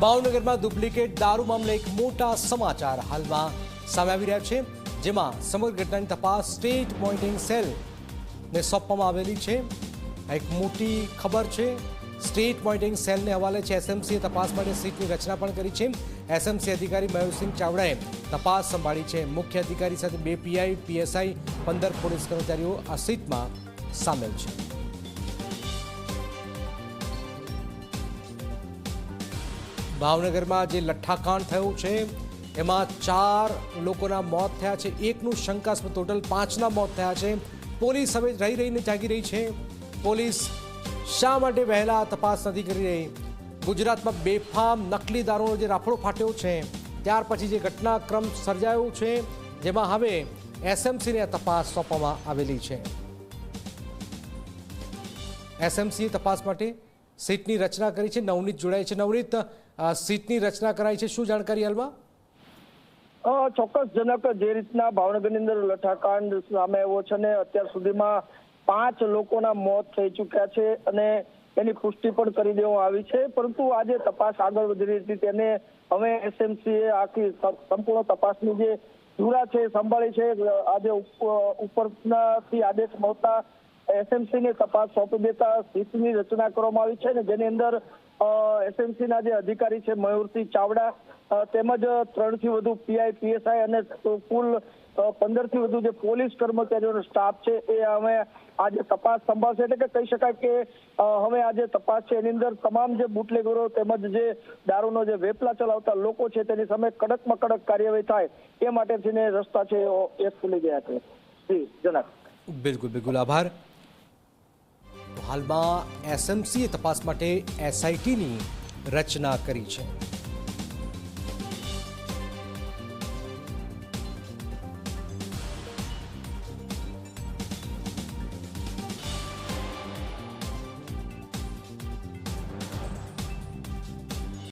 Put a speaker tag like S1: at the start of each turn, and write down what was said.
S1: ભાવનગરમાં ડુપ્લિકેટ દારૂ મામલે એક મોટા સમાચાર હાલમાં સામે આવી રહ્યા છે, જેમાં સમગ્ર ઘટનાની તપાસ સ્ટેટ મોનિટરિંગ સેલને સોંપવામાં આવેલી છે। એક મોટી ખબર છે। સ્ટેટ મોનિટરિંગ સેલને હવાલે છે। એસએમસીએ તપાસ માટે સીટની રચના પણ કરી છે। એસએમસી અધિકારી મયુરસિંહ ચાવડાએ તપાસ સંભાળી છે। મુખ્ય અધિકારી સાથે 2 પીઆઈ, પીએસઆઈ, 15 પોલીસ કર્મચારીઓ આ સીટમાં સામેલ છે। ભાવનગરમાં જે લઠ્ઠાકાંડ થયું છે એમાં 4 લોકોના મોત થયા છે, એકનું શંકાસ્પદ, ટોટલ 5ના મોત થયા છે। પોલીસ હવે રહીને જાગી રહી છે। પોલીસ શા માટે વહેલા તપાસ નથી કરી રહી? ગુજરાતમાં બેફામ નકલી દારૂનો જે રાફડો ફાટ્યો છે ત્યાર પછી જે ઘટનાક્રમ સર્જાયો છે, જેમાં હવે એસએમસીને તપાસ સોંપવામાં આવેલી છે। એસએમસીએ તપાસ માટે સીટની રચના કરી છે। નવનીત જોડાય છે। નવનીત, સીટની રચના કરાઈ છે, શું જાણકારી હાલમાં?
S2: ચોક્કસજનક જે રીતના ભાવનગરની અંદર લઠ્ઠાકાંડ સામે આવ્યો છે ને અત્યાર સુધીમાં 5 લોકોના મોત થઈ ચૂક્યા છે અને એની પુષ્ટિ પણ કરી દેવામાં આવી છે, પરંતુ આજે તપાસ આગળ વધી રહી હતી તેને હવે એસએમસીએ આખી સંપૂર્ણ તપાસની જે ધુરા છે સંભાળી છે। આજે ઉપરથી આદેશ મળતા એસએમસીને તપાસ સોંપી દેતા સીટની રચના કરવામાં આવી છે, ને જેની અંદર એસએમસીના જે અધિકારી છે મયુરસિંહ ચાવડા તેમજ 3 થી વધુ પીઆઈ, પીએસઆઈ અને કુલ 15 થી વધુ જે પોલીસ કર્મચારીઓનો સ્ટાફ છે એ હવે આજે તપાસ સંભાળશે। એટલે કે કહી શકાય કે હવે આજે તપાસ છે એની અંદર તમામ જે બુટલેગરો તેમજ જે દારૂનો જે વેપલા ચલાવતા લોકો છે તેની સામે કડકમાં કડક કાર્યવાહી થાય એ માટેથીને રસ્તા છે એ ખુલી ગયા છે। જી જનક,
S1: બિલકુલ આભાર। હાલમાં એસએમસીએ તપાસ માટે એસઆઈટીની રચના કરી છે।